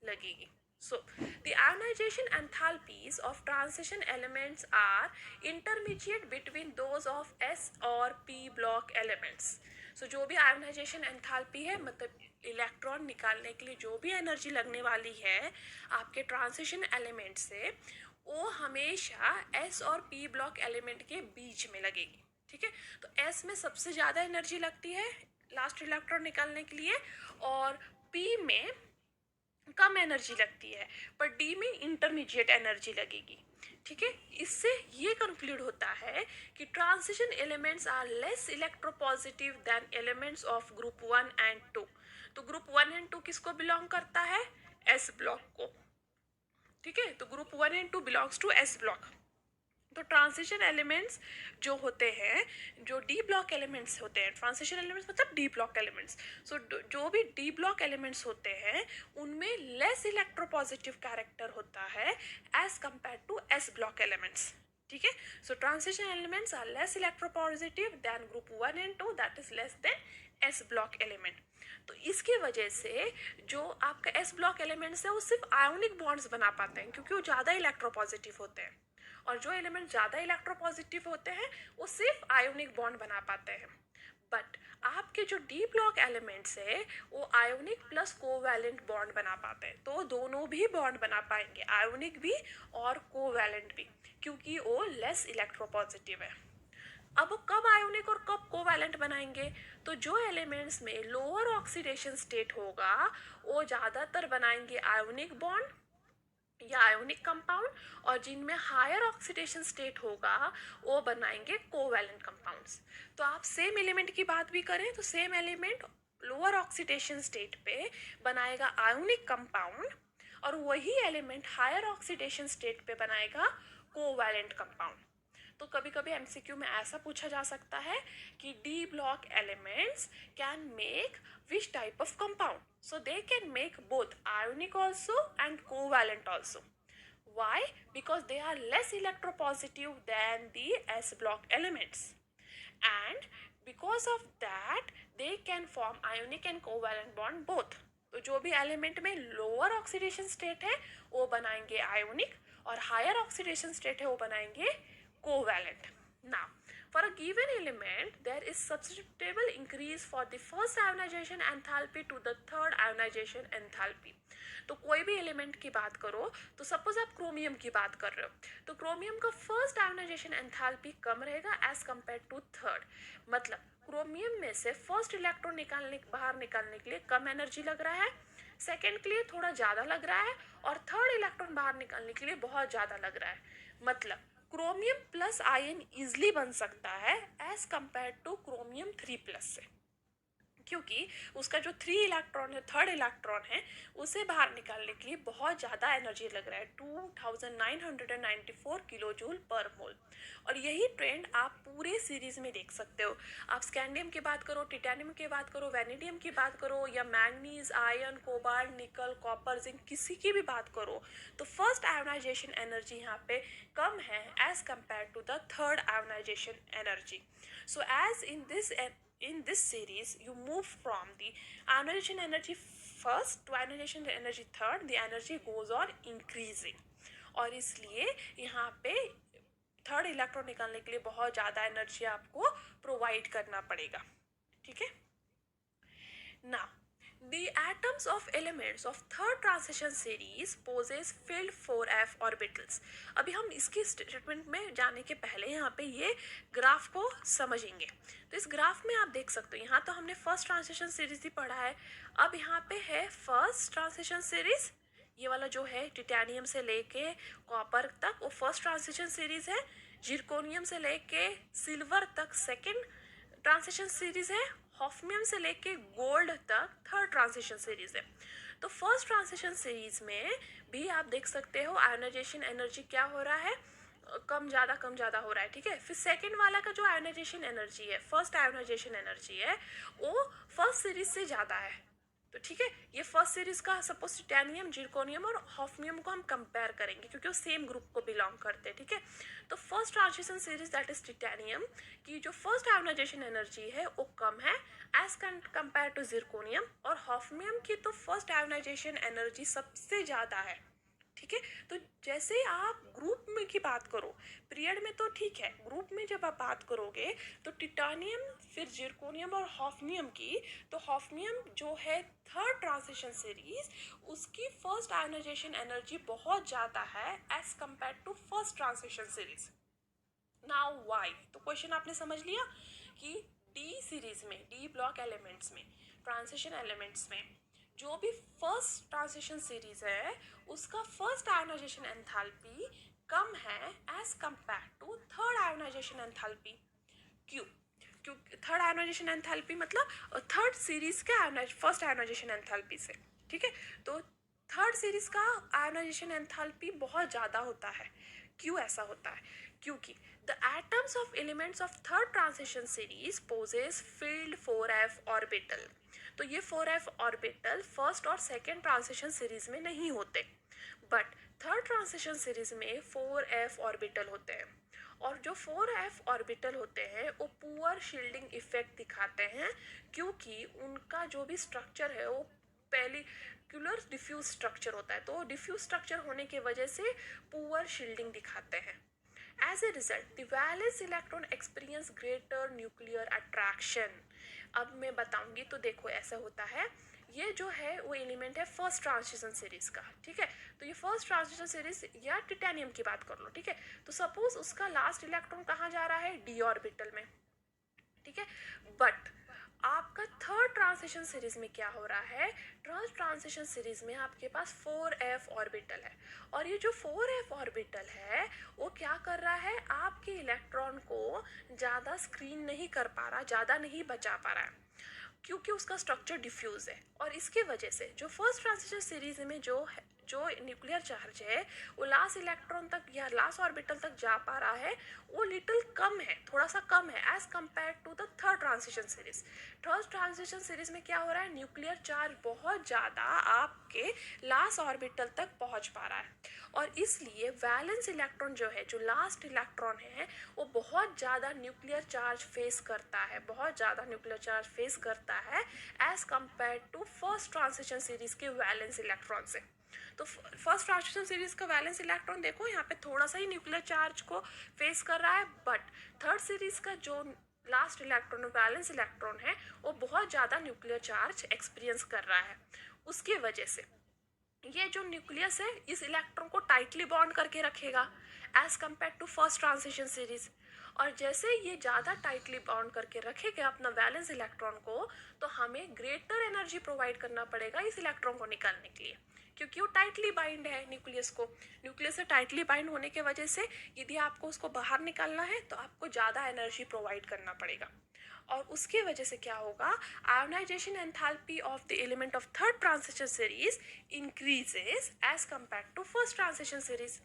लगेगी. So, the ionization enthalpies of transition elements are intermediate between those of S और P block elements. So, जो भी ionization enthalpy है मतलब electron निकालने के लिए जो भी एनर्जी लगने वाली है आपके ट्रांजिशन एलिमेंट से, वो हमेशा S और P ब्लॉक एलिमेंट के बीच में लगेगी. ठीक है, तो S में सबसे ज़्यादा एनर्जी लगती है लास्ट इलेक्ट्रॉन निकालने के लिए, और P में कम एनर्जी लगती है, पर डी में इंटरमीडिएट एनर्जी लगेगी. ठीक है, इससे ये कंक्लूड होता है कि transition elements are less electropositive than elements of group 1 and 2. तो ग्रुप 1 एंड 2 किसको बिलोंग करता है? एस ब्लॉक को. ठीक है, तो group 1 and 2 belongs to S block. तो ट्रांजिशन एलिमेंट्स जो होते हैं, जो डी ब्लॉक एलिमेंट्स होते हैं, ट्रांजिशन एलिमेंट्स मतलब डी ब्लॉक एलिमेंट्स. सो जो भी डी ब्लॉक एलिमेंट्स होते हैं उनमें लेस इलेक्ट्रोपॉजिटिव कैरेक्टर होता है as compare to S block elements. ठीक है, so transition elements are less electropositive than group 1 and 2, that is less than S block element. तो इसकी वजह से जो आपका एस ब्लॉक एलिमेंट्स है वो सिर्फ आयोनिक बॉन्ड्स बना पाते हैं क्योंकि वो ज़्यादा इलेक्ट्रोपॉजिटिव होते हैं, और जो एलिमेंट ज़्यादा इलेक्ट्रोपॉजिटिव होते हैं वो सिर्फ आयोनिक बॉन्ड बना पाते हैं. बट आपके जो डी ब्लॉक एलिमेंट्स है वो आयोनिक प्लस कोवैलेंट बॉन्ड बना पाते हैं, तो दोनों भी बॉन्ड बना पाएंगे, आयोनिक भी और कोवैलेंट भी, क्योंकि वो लेस इलेक्ट्रोपॉजिटिव है. अब वो कब आयोनिक और कब कोवैलेंट बनाएंगे? तो जो एलिमेंट्स में लोअर ऑक्सीडेशन स्टेट होगा वो ज़्यादातर बनाएंगे आयोनिक बॉन्ड या आयोनिक कंपाउंड, और जिनमें हायर ऑक्सीडेशन स्टेट होगा वो बनाएंगे कोवैलेंट कंपाउंड्स. तो आप सेम एलिमेंट की बात भी करें तो same element lower oxidation state पे बनाएगा आयोनिक कंपाउंड, और वही एलिमेंट हायर ऑक्सीडेशन स्टेट पे बनाएगा कोवैलेंट कंपाउंड. तो कभी कभी एमसीक्यू में ऐसा पूछा जा सकता है कि D block elements can make which type of compound? So they can make both ionic also and covalent also. Why? Because they are less electropositive than the S block elements, and because of that they can form ionic and covalent bond both. तो जो भी element में lower oxidation state है वो बनाएंगे ionic, और higher oxidation state है वो बनाएंगे covalent. Now, for a given element, there is substitutable increase for the first ionization enthalpy to the third ionization enthalpy. तो कोई भी एलिमेंट की बात करो, तो सपोज आप क्रोमियम की बात कर रहे हो, तो क्रोमियम का फर्स्ट आयोनाइजेशन एंथैल्पी कम रहेगा एज कंपेयर टू थर्ड. मतलब क्रोमियम में से फर्स्ट इलेक्ट्रॉन बाहर निकालने के लिए कम एनर्जी लग रहा है, सेकेंड के लिए थोड़ा ज़्यादा लग रहा है, और थर्ड इलेक्ट्रॉन बाहर निकालने के लिए बहुत ज़्यादा लग रहा है. मतलब क्रोमियम प्लस आयन इजली बन सकता है एज कंपेयर टू क्रोमियम 3+ से, क्योंकि उसका जो 3 इलेक्ट्रॉन है, थर्ड इलेक्ट्रॉन है, उसे बाहर निकालने के लिए बहुत ज़्यादा एनर्जी लग रहा है, 2994 किलो जूल पर मोल. और यही ट्रेंड आप पूरे सीरीज में देख सकते हो. आप स्कैंडियम की बात करो, टिटेनियम की बात करो, वैनेडियम की बात करो, या मैंगनीज, आयरन, कोबाल्ट, निकल, कॉपर, जिंक, किसी की भी बात करो, तो फर्स्ट आयोनाइजेशन एनर्जी यहाँ पे कम है as compare to the third ionisation energy. So as in this series you move from the ionization energy first to ionization energy third, the energy goes on increasing, और इसलिए यहाँ पे third electron निकालने के लिए बहुत ज़्यादा एनर्जी आपको प्रोवाइड करना पड़ेगा. ठीक है, now the atoms of elements of third transition series possess filled 4f orbitals. अभी हम इसकी स्टेटमेंट में जाने के पहले यहाँ पे ये ग्राफ को समझेंगे. तो इस ग्राफ में आप देख सकते हो, यहाँ तो हमने फर्स्ट ट्रांजिशन सीरीज ही पढ़ा है. अब यहाँ पे है फर्स्ट ट्रांजिशन सीरीज, ये वाला जो है टिटेनियम से लेके कॉपर तक वो फर्स्ट ट्रांजिशन सीरीज है, जिरकोनियम से लेके सिल्वर तक सेकेंड ट्रांजिशन सीरीज है, हॉफनियम से लेके गोल्ड तक थर्ड ट्रांजिशन सीरीज है. तो फर्स्ट ट्रांजिशन सीरीज में भी आप देख सकते हो आयोनाइजेशन एनर्जी क्या हो रहा है, कम ज़्यादा हो रहा है. ठीक है, फिर सेकंड वाला का जो आयोनाइजेशन एनर्जी है, फर्स्ट आयोनाइजेशन एनर्जी है, वो फर्स्ट सीरीज से ज़्यादा है. तो ठीक है, ये फर्स्ट सीरीज का सपोज टिटेनियम, जिरकोनियम और हॉफनियम को हम कंपेयर करेंगे क्योंकि वो सेम ग्रुप को बिलोंग करते हैं, ठीक है। तो first transition series that is titanium की जो फर्स्ट आयोनाइजेशन एनर्जी है वो कम है एज कंपेयर टू जिरकोनियम, और हॉफनियम की तो फर्स्ट आयोनाइजेशन एनर्जी सबसे ज़्यादा है, ठीक है। तो जैसे आप ग्रुप में की बात करो, पीरियड में तो ठीक है, ग्रुप में जब आप बात करोगे तो टिटानियम, फिर जिरकोनियम और हॉफनियम की, तो हॉफनियम जो है थर्ड ट्रांजिशन सीरीज, उसकी फर्स्ट आयोनाइजेशन एनर्जी बहुत ज़्यादा है as compare to first transition series. Now why, तो क्वेश्चन आपने समझ लिया कि डी सीरीज में, डी ब्लॉक एलिमेंट्स में, ट्रांजिशन एलिमेंट्स में जो भी फर्स्ट ट्रांजिशन सीरीज है उसका फर्स्ट आयोनाइजेशन एंथैल्पी कम है as compare to third ionization enthalpy. क्यों? क्योंकि थर्ड आयोनाइजेशन एंथैल्पी मतलब थर्ड सीरीज के फर्स्ट आयोनाइजेशन एंथैल्पी से, ठीक है। तो थर्ड सीरीज का आयोनाइजेशन एंथैल्पी बहुत ज़्यादा होता है। क्यों ऐसा होता है? क्योंकि the atoms of elements of third transition series possess filled 4f orbital. तो ये 4f ऑर्बिटल फर्स्ट और सेकेंड ट्रांजिशन सीरीज में नहीं होते, बट थर्ड ट्रांजिशन सीरीज में 4f ऑर्बिटल होते हैं। और जो 4f ऑर्बिटल होते हैं वो पुअर शील्डिंग इफेक्ट दिखाते हैं क्योंकि उनका जो भी स्ट्रक्चर है वो पेलिकुलर डिफ्यूज स्ट्रक्चर होता है, तो डिफ्यूज स्ट्रक्चर होने की वजह से पुअर शील्डिंग दिखाते हैं। As a result, the valence electron experience greater nuclear attraction। अब मैं बताऊंगी, तो देखो ऐसा होता है, ये जो है वो एलिमेंट है फर्स्ट ट्रांजिशन सीरीज का, ठीक है। तो ये फर्स्ट ट्रांजिशन सीरीज या टिटेनियम की बात कर लो, ठीक है। तो सपोज उसका लास्ट इलेक्ट्रॉन कहाँ जा रहा है? डी ऑर्बिटल में, ठीक है। बट आपका थर्ड ट्रांजिशन सीरीज में क्या हो रहा है? थर्ड ट्रांजिशन सीरीज में आपके पास 4f ऑर्बिटल है, और ये जो 4f ऑर्बिटल है वो क्या कर रहा है? आपके इलेक्ट्रॉन को ज़्यादा स्क्रीन नहीं कर पा रहा, ज़्यादा नहीं बचा पा रहा है क्योंकि उसका स्ट्रक्चर डिफ्यूज है। और इसके वजह से जो फर्स्ट ट्रांजिशन सीरीज में जो न्यूक्लियर चार्ज है वो लास्ट इलेक्ट्रॉन तक या लास्ट ऑर्बिटल तक जा पा रहा है, वो लिटिल कम है, थोड़ा सा कम है as compare to the third transition series. Third transition series में क्या हो रहा है? न्यूक्लियर चार्ज बहुत ज़्यादा आपके लास्ट ऑर्बिटल तक पहुंच पा रहा है, और इसलिए वैलेंस इलेक्ट्रॉन जो है, जो लास्ट इलेक्ट्रॉन है, वो बहुत ज़्यादा न्यूक्लियर चार्ज फेस करता है, बहुत ज़्यादा न्यूक्लियर चार्ज फेस करता है as compare to first transition series के वैलेंस इलेक्ट्रॉन से। तो फर्स्ट ट्रांजिशन सीरीज का वैलेंस इलेक्ट्रॉन देखो यहाँ पे थोड़ा सा ही न्यूक्लियर चार्ज को फेस कर रहा है, बट थर्ड सीरीज का जो लास्ट इलेक्ट्रॉन, वैलेंस इलेक्ट्रॉन है, वो बहुत ज़्यादा न्यूक्लियर चार्ज एक्सपीरियंस कर रहा है। उसकी वजह से ये जो न्यूक्लियस है इस इलेक्ट्रॉन को टाइटली बॉन्ड करके रखेगा as compare to first transition series. और जैसे ये ज़्यादा टाइटली बॉन्ड करके रखेगा अपना वैलेंस इलेक्ट्रॉन को, तो हमें ग्रेटर एनर्जी प्रोवाइड करना पड़ेगा इस इलेक्ट्रॉन को निकालने के लिए, क्योंकि वो टाइटली बाइंड है न्यूक्लियस को। न्यूक्लियस से टाइटली बाइंड होने के वजह से यदि आपको उसको बाहर निकालना है तो आपको ज़्यादा एनर्जी प्रोवाइड करना पड़ेगा। और उसके वजह से क्या होगा? Ionization enthalpy of the element of third transition series increases as compare to first transition series,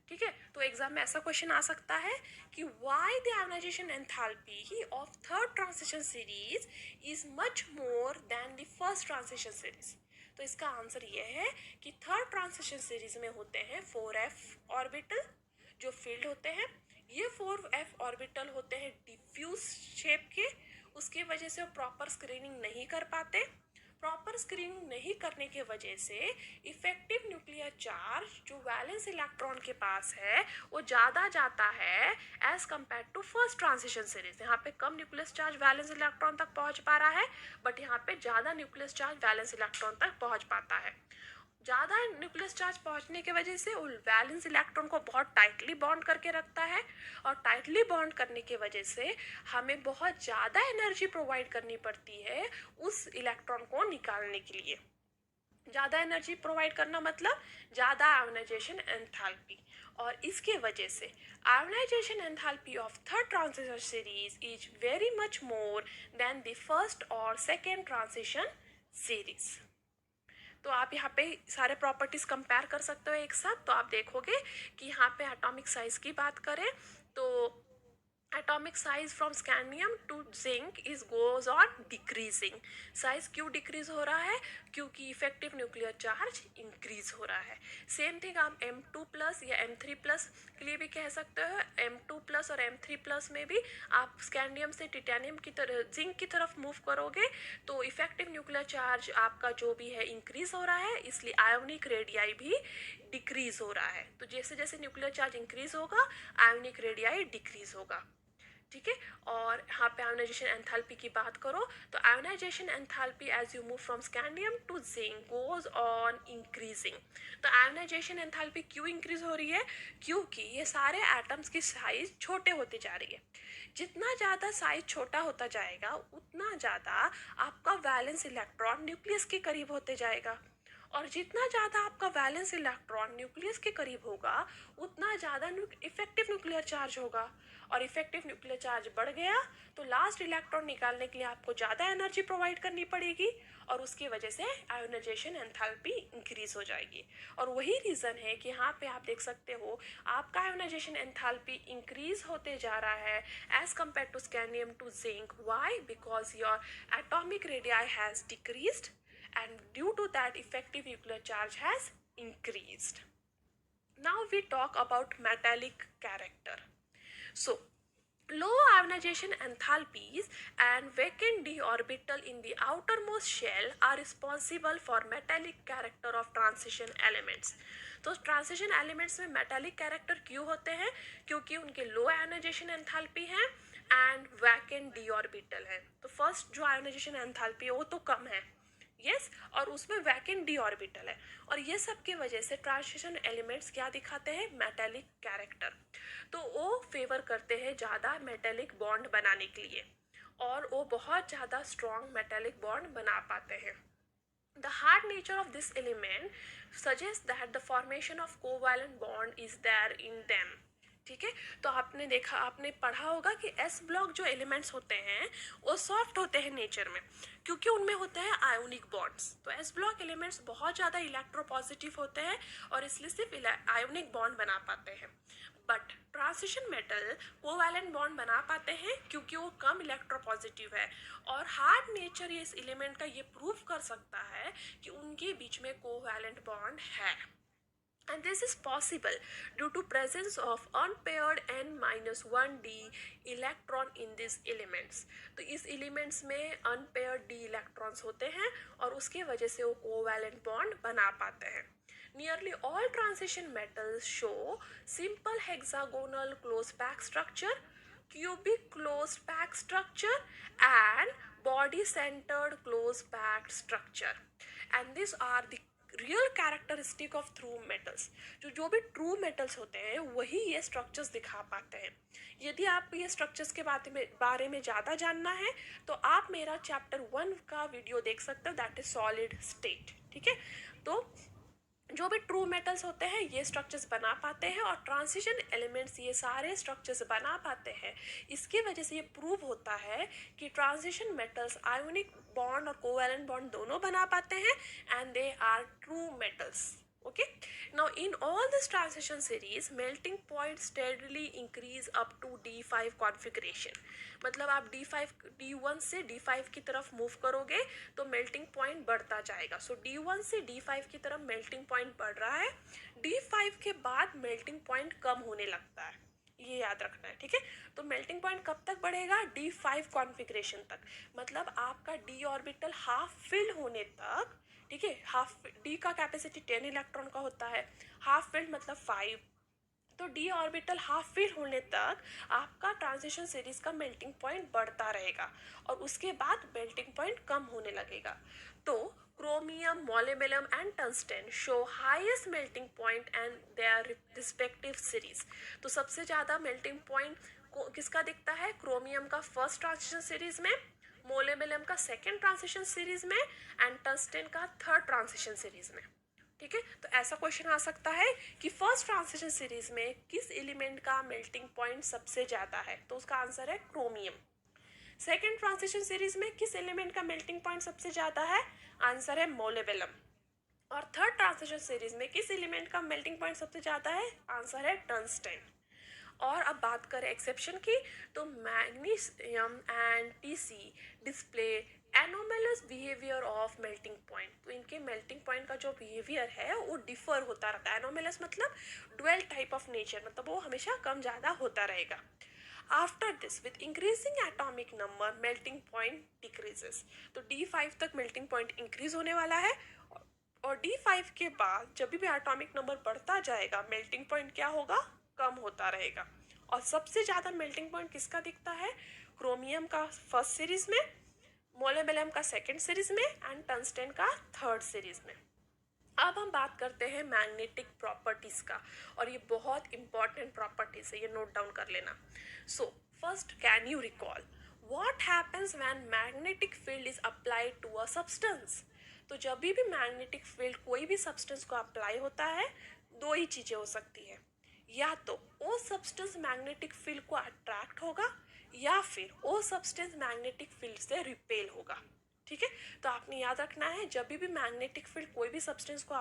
ठीक है। तो एग्जाम में ऐसा क्वेश्चन आ सकता है कि why the ionisation enthalpy of third transition series is much more than the first transition series. तो इसका आंसर ये है कि थर्ड ट्रांजिशन सीरीज में होते हैं 4f ऑर्बिटल जो फील्ड होते हैं, ये 4f ऑर्बिटल होते हैं डिफ्यूज शेप के, उसके वजह से वो प्रॉपर स्क्रीनिंग नहीं कर पाते। प्रॉपर स्क्रीनिंग नहीं करने के वजह से इफेक्टिव न्यूक्लियर चार्ज जो वैलेंस इलेक्ट्रॉन के पास है वो ज़्यादा जाता है as compare to first transition series. यहाँ पे कम न्यूक्लियस चार्ज वैलेंस इलेक्ट्रॉन तक पहुँच पा रहा है, बट यहाँ पे ज़्यादा न्यूक्लियस चार्ज वैलेंस इलेक्ट्रॉन तक पहुँच पाता है। ज़्यादा न्यूक्लियस चार्ज पहुंचने की वजह से वो वैलेंस इलेक्ट्रॉन को बहुत टाइटली बॉन्ड करके रखता है, और टाइटली बॉन्ड करने की वजह से हमें बहुत ज़्यादा एनर्जी प्रोवाइड करनी पड़ती है उस इलेक्ट्रॉन को निकालने के लिए। ज़्यादा एनर्जी प्रोवाइड करना मतलब ज़्यादा आयोनाइजेशन एंथैल्पी, और इसके वजह से ionisation enthalpy of third transition series is very much more than the first और सेकेंड ट्रांजिशन सीरीज। तो आप यहाँ पे सारे प्रॉपर्टीज कंपेयर कर सकते हो एक साथ। तो आप देखोगे कि यहाँ पे एटॉमिक साइज की बात करें तो atomic size from scandium to zinc is goes on decreasing. Size क्यों डिक्रीज हो रहा है? क्योंकि इफेक्टिव न्यूक्लियर चार्ज इंक्रीज हो रहा है. सेम थिंग आप M2 प्लस या M3 प्लस के लिए भी कह सकते हो. M2 प्लस और M3 प्लस में भी आप स्कैंडियम से टिटेनियम की तरह जिंक की तरफ मूव करोगे तो इफेक्टिव न्यूक्लियर चार्ज आपका जो भी है इंक्रीज हो रहा है, इसलिए आयोनिक रेडियाई भी डिक्रीज हो रहा है. तो जैसे जैसे न्यूक्लियर चार्ज इंक्रीज होगा आयोनिक रेडियाई डिक्रीज होगा. ठीक है. और यहाँ पे आयोनाइजेशन एंथैल्पी की बात करो तो ionization enthalpy as you move from scandium to zinc goes on increasing. तो आयोनाइजेशन एंथैल्पी क्यों इंक्रीज हो रही है? क्योंकि ये सारे एटम्स की साइज छोटे होते जा रही है. जितना ज़्यादा साइज छोटा होता जाएगा उतना ज़्यादा आपका वैलेंस इलेक्ट्रॉन न्यूक्लियस के करीब होते जाएगा. और जितना ज़्यादा आपका वैलेंस इलेक्ट्रॉन न्यूक्लियस के करीब होगा उतना ज़्यादा इफेक्टिव न्यूक्लियर चार्ज होगा. और इफेक्टिव न्यूक्लियर चार्ज बढ़ गया तो लास्ट इलेक्ट्रॉन निकालने के लिए आपको ज़्यादा एनर्जी प्रोवाइड करनी पड़ेगी और उसकी वजह से आयोनाइजेशन एंथैल्पी इंक्रीज हो जाएगी. और वही रीज़न है कि यहाँ पे आप देख सकते हो आपका आयोनाइजेशन एंथैल्पी इंक्रीज होते जा रहा है as compare to scandium to zinc. Why? Because your atomic radii has decreased and due to that effective nuclear charge has increased. Now we talk about metallic character. So low ionization enthalpies and vacant d orbital in the outermost shell are responsible for metallic character of transition elements. तो transition elements में metallic character क्यों होते हैं? क्योंकि उनके low ionization enthalpy है and vacant D orbital है. तो फर्स्ट जो आयोनाइजेशन एंथैल्पी है वो तो कम है, यस और उसमें वैकेंट डी ऑर्बिटल है. और ये सब की वजह से ट्रांजिशन एलिमेंट्स क्या दिखाते हैं? Metallic character. तो वो फेवर करते हैं ज़्यादा मेटालिक बॉन्ड बनाने के लिए और वो बहुत ज़्यादा स्ट्रॉन्ग मेटालिक बॉन्ड बना पाते हैं. The hard nature of this element suggests that the formation of covalent bond is there in them. ठीक है. तो आपने देखा, आपने पढ़ा होगा कि एस ब्लॉक जो एलिमेंट्स होते हैं वो सॉफ्ट होते हैं नेचर में क्योंकि उनमें होते हैं आयोनिक बॉन्ड्स. तो एस ब्लॉक एलिमेंट्स बहुत ज़्यादा इलेक्ट्रोपॉजिटिव होते हैं और इसलिए सिर्फ आयोनिक बॉन्ड बना पाते हैं. But transition metal covalent bond बना पाते हैं क्योंकि वो कम इलेक्ट्रोपॉजिटिव है. और हार्ड नेचर ये इस एलिमेंट का ये प्रूव कर सकता है कि उनके बीच में कोवैलेंट बॉन्ड है. And this is possible due to presence of unpaired n-1d electron in these elements. तो इस elements में unpaired d electrons होते हैं और उसके वजह से वो covalent bond बना पाते हैं. Nearly all transition metals show simple hexagonal close pack structure, cubic close pack structure and body centered close packed structure. And these are the real characteristic of true metals. जो भी true metals होते हैं वही ये structures दिखा पाते हैं. यदि आप ये स्ट्रक्चर्स के बारे में ज़्यादा जानना है तो आप मेरा चैप्टर 1 का वीडियो देख सकते हो, दैट इज सॉलिड स्टेट. ठीक है. तो जो भी ट्रू मेटल्स होते हैं ये स्ट्रक्चर्स बना पाते हैं और ट्रांजिशन एलिमेंट्स ये सारे स्ट्रक्चर्स बना पाते हैं. इसकी वजह से ये प्रूव होता है कि ट्रांजिशन मेटल्स आयोनिक बॉन्ड और कोवैलेंट बॉन्ड दोनों बना पाते हैं and they are true metals. Okay, now in all this transition series melting point steadily increase up to D5 configuration. मतलब आप D1 से D5 की तरफ मूव करोगे तो मेल्टिंग पॉइंट बढ़ता जाएगा. सो D1 से D5 की तरफ मेल्टिंग पॉइंट बढ़ रहा है. D5 के बाद मेल्टिंग पॉइंट कम होने लगता है, ये याद रखना है. ठीक है. तो मेल्टिंग पॉइंट कब तक बढ़ेगा? D5 कॉन्फ़िगरेशन तक. मतलब आपका D ऑर्बिटल हाफ फिल होने तक. ठीक है. हाफ डी का कैपेसिटी 10 इलेक्ट्रॉन का होता है, हाफ फिल्ड मतलब 5. तो डी ऑर्बिटल हाफ फिल होने तक आपका ट्रांजिशन सीरीज का मेल्टिंग पॉइंट बढ़ता रहेगा और उसके बाद मेल्टिंग पॉइंट कम होने लगेगा. तो chromium, molybdenum and tungsten show highest melting point and their respective series. तो सबसे ज़्यादा मेल्टिंग पॉइंट किसका दिखता है? क्रोमियम का फर्स्ट ट्रांजिशन सीरीज में, मोलिब्डेनम का सेकेंड ट्रांजिशन सीरीज में एंड टंगस्टन का थर्ड ट्रांजिशन सीरीज में. ठीक है. तो ऐसा क्वेश्चन आ सकता है कि फर्स्ट ट्रांजिशन सीरीज में किस एलिमेंट का मेल्टिंग पॉइंट सबसे ज़्यादा है? तो उसका आंसर है क्रोमियम. सेकेंड ट्रांजिशन सीरीज में किस एलिमेंट का मेल्टिंग पॉइंट सबसे ज़्यादा है? आंसर है मोलिब्डेनम. और थर्ड ट्रांजिशन सीरीज में किस एलिमेंट का मेल्टिंग पॉइंट सबसे ज़्यादा है? आंसर है टंगस्टन. और अब बात करें एक्सेप्शन की, तो magnesium and TC display anomalous behaviour of melting point. तो इनके मेल्टिंग पॉइंट का जो बिहेवियर है वो डिफर होता रहता है। एनोमलस मतलब डुअल टाइप ऑफ नेचर, मतलब वो हमेशा कम ज़्यादा होता रहेगा। After this with increasing atomic number melting point decreases. तो D5 तक मेल्टिंग पॉइंट इंक्रीज होने वाला है, और D5 के बाद जब भी एटॉमिक नंबर बढ़ता जाएगा मेल्टिंग पॉइंट क्या होगा, कम होता रहेगा। और सबसे ज़्यादा मेल्टिंग पॉइंट किसका दिखता है, क्रोमियम का फर्स्ट सीरीज में, मोलिब्डेनम का सेकंड सीरीज में एंड टंगस्टन का थर्ड सीरीज में। अब हम बात करते हैं मैग्नेटिक प्रॉपर्टीज का, और ये बहुत इंपॉर्टेंट प्रॉपर्टीज है, ये नोट डाउन कर लेना। So first, can you recall what happens when magnetic field is applied to a substance. तो जब भी मैग्नेटिक फील्ड कोई भी सब्सटेंस को अप्लाई होता है, दो ही चीज़ें हो सकती है, या तो वो सब्सटेंस मैग्नेटिक फील्ड को अट्रैक्ट होगा, या फिर वो सब्सटेंस मैग्नेटिक फील्ड से रिपेल होगा। ठीक है, तो आपने याद रखना है जब भी मैग्नेटिक फील्ड कोई भी सब्सटेंस को